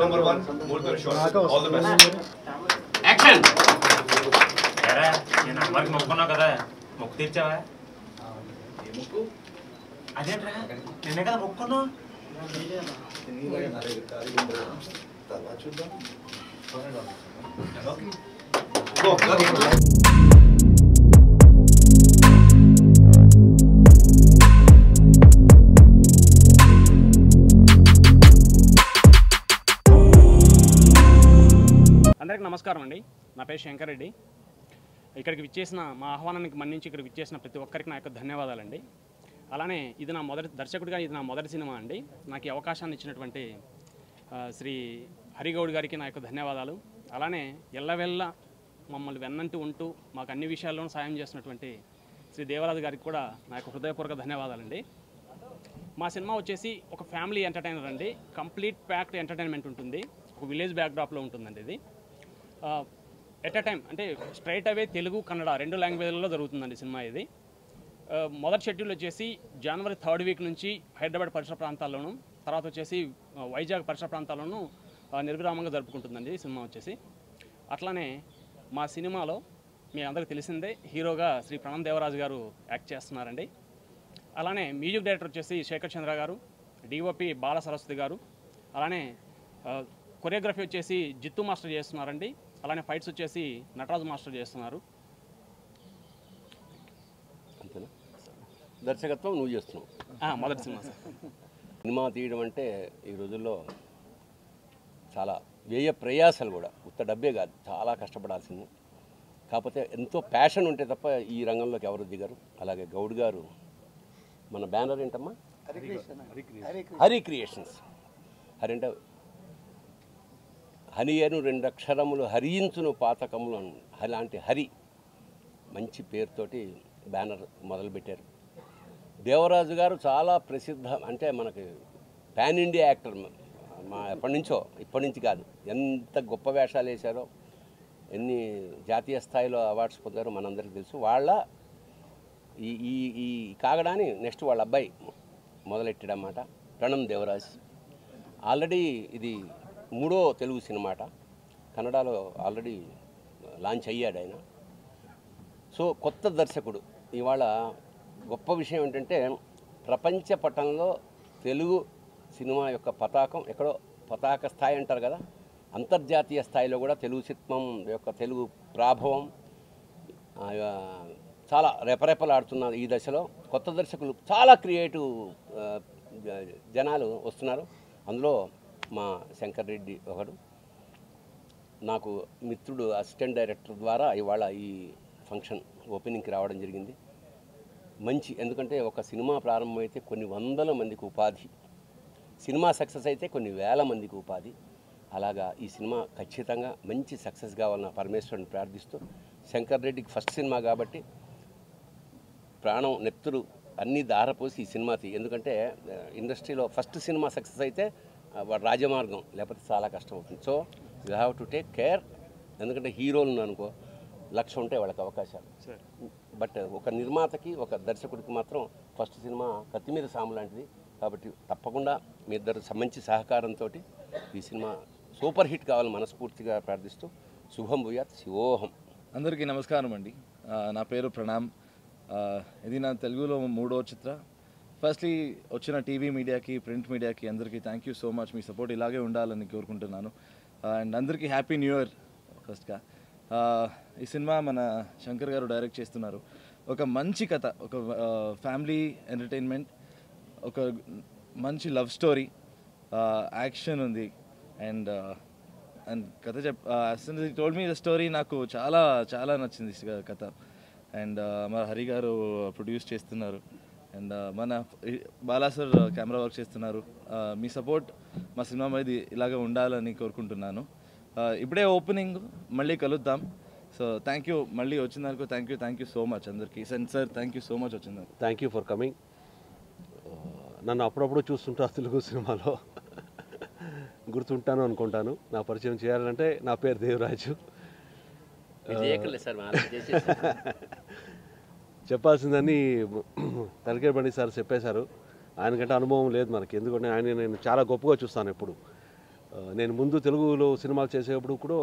number 1, Murthy Short. All the best. Action. Era, నేను అమ్మకి మొక్కున్నావు కదా, మొక్కు తీర్చావా? ఏ మొక్కు? అదేంట్రా, నిన్నే కదా మొక్కున్నావు? అందరికీ నమస్కారం అండి. నా పేరు శంకర్ రెడ్డి. ఇక్కడికి విచ్చేసిన మా ఆహ్వానానికి మన్నించి ఇక్కడికి విచ్చేసిన ప్రతి ఒక్కరికి నా యొక్క ధన్యవాదాలండి. అలానే ఇది నా మొదటి దర్శకుడిగా ఇది నా మొదటి సినిమా అండి. నాకు ఈ అవకాశాన్ని ఇచ్చినటువంటి శ్రీ హరిగౌడ్ గారికి నా యొక్క ధన్యవాదాలు. అలానే ఎల్లవెల్ల మమ్మల్ని వెన్నంటూ ఉంటూ మాకు అన్ని విషయాల్లోనూ సాయం చేసినటువంటి శ్రీ దేవరాజు గారికి కూడా నా యొక్క హృదయపూర్వక ధన్యవాదాలండి. మా సినిమా వచ్చేసి ఒక ఫ్యామిలీ ఎంటర్టైనర్ అండి. కంప్లీట్ ప్యాక్డ్ ఎంటర్టైన్మెంట్ ఉంటుంది. ఒక విలేజ్ బ్యాక్డ్రాప్లో ఉంటుందండి. ఇది ఎట్ అ టైం అంటే స్ట్రైట్ అవే తెలుగు కన్నడ 2 లాంగ్వేజ్లలో జరుగుతుందండి సినిమా. ఇది మొదటి షెడ్యూల్ వచ్చేసి జనవరి 3rd వీక్ నుంచి హైదరాబాద్ పరిసర ప్రాంతాల్లోనూ, తర్వాత వచ్చేసి వైజాగ్ పరిసర ప్రాంతాల్లోనూ నిర్విరామంగా జరుపుకుంటుందండి సినిమా వచ్చేసి. అట్లానే మా సినిమాలో మీ అందరికీ తెలిసిందే హీరోగా శ్రీ ప్రణం దేవరాజు గారు యాక్ట్ చేస్తున్నారండి. అలానే మ్యూజిక్ డైరెక్టర్ వచ్చేసి శేఖర్ చంద్ర గారు, డిఓపి బాల సరస్వతి గారు, అలానే కొరియోగ్రఫీ వచ్చేసి జిత్తు మాస్టర్ చేస్తున్నారండి. అలానే ఫైట్స్ వచ్చేసి నటరాజు మాస్టర్ చేస్తున్నారు. అంతేనా? దర్శకత్వం నువ్వు చేస్తున్నావు? మొదటి సినిమా సార్. సినిమా తీయడం అంటే ఈ రోజుల్లో చాలా వ్యయ ప్రయాసాలు కూడా, ఉత్త డబ్బే కాదు, చాలా కష్టపడాల్సింది. కాకపోతే ఎంతో ప్యాషన్ ఉంటే తప్ప ఈ రంగంలోకి ఎవరు దిగరు. అలాగే గౌడ్ గారు, మన బ్యానర్ ఏంటమ్మా? హరి క్రియేషన్స్. హరి అంటే హనియను 2 అక్షరములు హరించును పాతకములు అలాంటి హరి మంచి పేరుతోటి బ్యానర్ మొదలుపెట్టారు. దేవరాజు గారు చాలా ప్రసిద్ధ, అంటే మనకి పాన్ ఇండియా యాక్టర్. మా ఇప్పటి నుంచి కాదు, ఎంత గొప్ప వేషాలు వేశారో, ఎన్ని జాతీయ స్థాయిలో అవార్డ్స్ పొందారో మనందరికీ తెలుసు. వాళ్ళ ఈ ఈ ఈ కాగడాని నెక్స్ట్ వాళ్ళ అబ్బాయి మొదలెట్టాడన్నమాట, ప్రణం దేవరాజ్. ఆల్రెడీ ఇది 3వ తెలుగు సినిమాట. కన్నడలో ఆల్రెడీ లాంచ్ అయ్యాడు ఆయన. సో కొత్త దర్శకుడు. ఇవాళ గొప్ప విషయం ఏంటంటే ప్రపంచ పటంలో తెలుగు సినిమా యొక్క పతాకం ఎక్కడో, పతాక స్థాయి అంటారు కదా, అంతర్జాతీయ స్థాయిలో కూడా తెలుగు సినిమా యొక్క తెలుగు ప్రాభవం చాలా రెపరెపలాడుతున్న ఈ దశలో కొత్త దర్శకులు, చాలా క్రియేటివ్ జనాలు వస్తున్నారు. అందులో మా శంకర్ రెడ్డి ఒకడు, నాకు మిత్రుడు, అసిస్టెంట్ డైరెక్టర్ ద్వారా ఇవాళ ఈ ఫంక్షన్ ఓపెనింగ్కి రావడం జరిగింది. మంచి, ఎందుకంటే ఒక సినిమా ప్రారంభమైతే కొన్ని వందల మందికి ఉపాధి, సినిమా సక్సెస్ అయితే కొన్ని వేల మందికి ఉపాధి. అలాగా ఈ సినిమా ఖచ్చితంగా మంచి సక్సెస్ కావాలని పరమేశ్వరుని ప్రార్థిస్తూ, శంకర్ రెడ్డికి ఫస్ట్ సినిమా కాబట్టి ప్రాణం నెత్తురు అన్నీ దారపోసి ఈ సినిమా ఎందుకంటే ఇండస్ట్రీలో ఫస్ట్ సినిమా సక్సెస్ అయితే రాజమార్గం, లేకపోతే చాలా కష్టం అవుతుంది. So you have to take care. ఎందుకంటే హీరోలు అనుకో 1,00,000 ఉంటాయి వాళ్ళకి అవకాశాలు. బట్ ఒక నిర్మాతకి, ఒక దర్శకుడికి మాత్రం ఫస్ట్ సినిమా కత్తిమీద సాము లాంటిది. కాబట్టి తప్పకుండా మీ ఇద్దరు మంచి సహకారంతో ఈ సినిమా సూపర్ హిట్ కావాలని మనస్ఫూర్తిగా ప్రార్థిస్తూ శుభం భూయాత్. శివోహం. అందరికీ నమస్కారం అండి. నా పేరు ప్రణామ్. ఇది నా తెలుగులో 3వ చిత్ర. ఫస్ట్లీ వచ్చిన టీవీ మీడియాకి, ప్రింట్ మీడియాకి అందరికీ thank you so much. Me support ఇలాగే ఉండాలని కోరుకుంటున్నాను. అండ్ అందరికీ హ్యాపీ న్యూ ఇయర్. ఫస్ట్గా ఈ సినిమా మన శంకర్ గారు డైరెక్ట్ చేస్తున్నారు. ఒక మంచి కథ, ఒక ఫ్యామిలీ ఎంటర్టైన్మెంట్, ఒక మంచి లవ్ స్టోరీ, యాక్షన్ ఉంది. అండ్ కథ టోల్డ్ మీ ద స్టోరీ, నాకు చాలా చాలా నచ్చింది కథ. అండ్ మన హరి గారు ప్రొడ్యూస్ చేస్తున్నారు. అండ్ మన బాలా సార్ కెమెరా వర్క్ చేస్తున్నారు. మీ సపోర్ట్ మా సినిమా మీద ఇలాగే ఉండాలని కోరుకుంటున్నాను. ఇప్పుడే ఓపెనింగ్, మళ్ళీ కలుద్దాం. సో థ్యాంక్ యూ, మళ్ళీ వచ్చినందుకు థ్యాంక్ యూ సో మచ్ అందరికీ. Sir thank you so much వచ్చింది. Thank you for coming. నన్ను అప్పుడప్పుడు చూస్తుంటా తెలుగు సినిమాలో, గుర్తుంటాను అనుకుంటాను. నా పరిచయం చేయాలంటే నా పేరు దేవరాజు. చెప్పాల్సిందని తలకే బండి సార్ చెప్పేశారు. ఆయనకంటే అనుభవం లేదు మనకి, ఎందుకంటే ఆయన నేను చాలా గొప్పగా చూస్తాను ఎప్పుడు. నేను ముందు తెలుగులో సినిమాలు చేసేటప్పుడు కూడా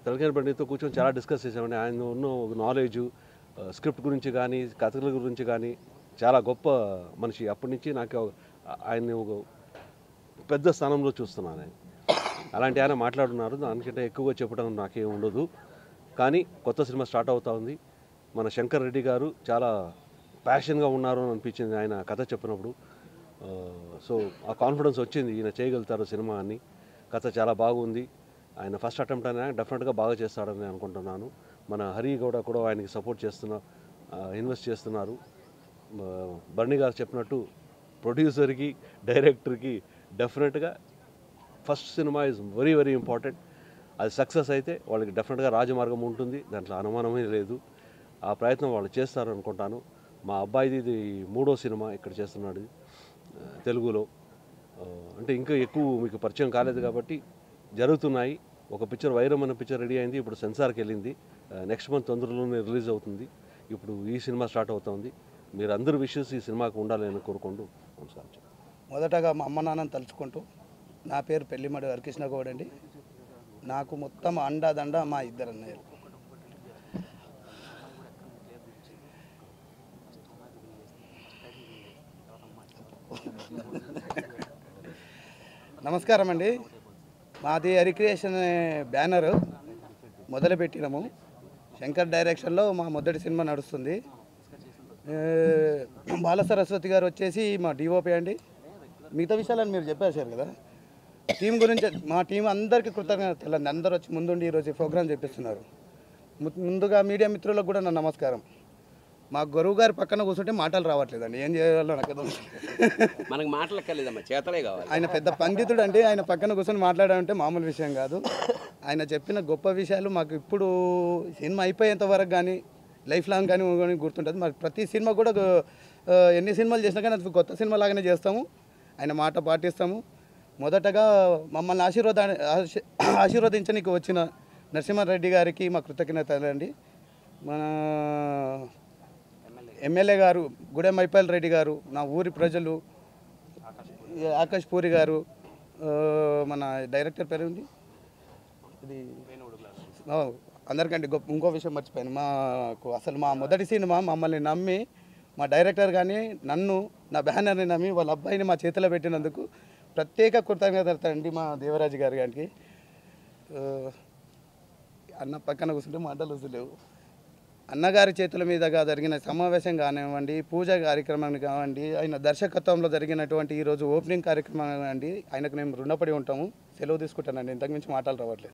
తలకాయ పండితో కూర్చొని చాలా డిస్కస్ చేసామండి. ఆయన ఉన్న నాలెడ్జ్ స్క్రిప్ట్ గురించి కానీ కథల గురించి కానీ చాలా గొప్ప మనిషి. అప్పటి నుంచి నాకు ఆయన్ని ఒక పెద్ద స్థానంలో చూస్తున్నాను. అలాంటి ఆయన మాట్లాడుతున్నారు. దానికంటే ఎక్కువగా చెప్పడం నాకేం ఉండదు. కానీ కొత్త సినిమా స్టార్ట్ అవుతా ఉంది. మన శంకర్ రెడ్డి గారు చాలా ప్యాషన్గా ఉన్నారు అని అనిపించింది ఆయన కథ చెప్పినప్పుడు. సో ఆ కాన్ఫిడెన్స్ వచ్చింది, ఈయన చేయగలుగుతారు సినిమా అని. కథ చాలా బాగుంది. ఆయన ఫస్ట్ అటెంప్ట్ అయినా డెఫినెట్గా బాగా చేస్తాడని అనుకుంటున్నాను. మన హరి కూడా ఆయనకి సపోర్ట్ ఇన్వెస్ట్ చేస్తున్నారు. బర్నీ గారు చెప్పినట్టు ప్రొడ్యూసర్కి డైరెక్టర్కి డెఫినెట్గా first cinema is very very important. అది సక్సెస్ అయితే వాళ్ళకి డెఫినెట్గా రాజమార్గం ఉంటుంది, దాంట్లో అనుమానమే లేదు. ఆ ప్రయత్నం వాళ్ళు చేస్తారు అనుకుంటాను. మా అబ్బాయిది ఇది 3వ సినిమా ఇక్కడ చేస్తున్నాడు తెలుగులో. అంటే ఇంకా ఎక్కువ మీకు పరిచయం కాలేదు కాబట్టి జరుగుతున్నాయి. ఒక పిక్చర్ వైరం అనే పిక్చర్ రెడీ అయింది, ఇప్పుడు సెన్సార్కి వెళ్ళింది. నెక్స్ట్ మంత్ తొందరలోనే రిలీజ్ అవుతుంది. ఇప్పుడు ఈ సినిమా స్టార్ట్ అవుతుంది. మీరు అందరు విషెస్ ఈ సినిమాకు ఉండాలని కోరుకుంటూ నమస్కారం. మొదటగా మా అమ్మ నాన్నని తలుచుకుంటూ, నా పేరు పెళ్లిమడి హరికృష్ణ గౌడ్ అండి. నాకు మొత్తం అండాదండ మా ఇద్దరు అన్నయ్యలు. నమస్కారం అండి. మాది హరిక్రియేషన్ బ్యానరు మొదలుపెట్టినాము. శంకర్ డైరెక్షన్లో మా మొదటి సినిమా నడుస్తుంది. బాల సరస్వతి గారు వచ్చేసి మా డిఓపి అండి. మిగతా విషయాలని మీరు చెప్పేశారు కదా. టీం గురించి మా టీం అందరికీ కృతజ్ఞతలు అండి. అందరూ వచ్చి ముందుండి ఈరోజు ప్రోగ్రామ్ చేపిస్తున్నారు. ముందుగా మీడియా మిత్రులకు కూడా నా నమస్కారం. మా గురువు గారి పక్కన కూర్చుంటే మాటలు రావట్లేదండి, ఏం చేయాలో నాకు మనకు మాటలు ఎక్కర్లేదమ్మా, చేతలే కావాలి. ఆయన పెద్ద పండితుడు అంటే ఆయన పక్కన కూర్చొని మాట్లాడాలంటే మామూలు విషయం కాదు. ఆయన చెప్పిన గొప్ప విషయాలు మాకు ఇప్పుడు సినిమా అయిపోయేంత వరకు కానీ లైఫ్ లాంగ్ కానీ గుర్తుంటుంది. మరి ప్రతి సినిమా కూడా ఎన్ని సినిమాలు చేసినా కానీ అది కొత్త సినిమా లాగానే చేస్తాము. ఆయన మాట పాటిస్తాము. మొదటగా మమ్మల్ని ఆశీర్వదించడానికి వచ్చిన నరసింహారెడ్డి గారికి మా కృతజ్ఞతలు అండి. మన ఎమ్మెల్యే గారు గుడెం మైపాల్ రెడ్డి గారు, నా ఊరి ప్రజలు, ఆకాష్ పూరి గారు, మన డైరెక్టర్ పేరు ఉంది ఇది అందరికంటే ఇంకో విషయం మర్చిపోయాను. అసలు మా మొదటి సినిమా మమ్మల్ని నమ్మి మా డైరెక్టర్ కానీ నన్ను నా బ్యానర్ని నమ్మి వాళ్ళ అబ్బాయిని మా చేతిలో పెట్టినందుకు ప్రత్యేక కృతజ్ఞతలు అండి మా దేవరాజు గారి గారికి. అన్న పక్కన కూర్చుంటే మాటలు వస్తలేవు. అన్నగారి చేతుల మీదుగా జరిగిన సమావేశం కానివ్వండి, పూజ కార్యక్రమం కానివ్వండి, ఆయన దర్శకత్వంలో జరిగినటువంటి ఈరోజు ఓపెనింగ్ కార్యక్రమం కానివ్వండి, ఆయనకు మేము రుణపడి ఉంటాము. సెలవు తీసుకుంటానండి, ఇంతకుమించి మాటలు రావట్లేదు.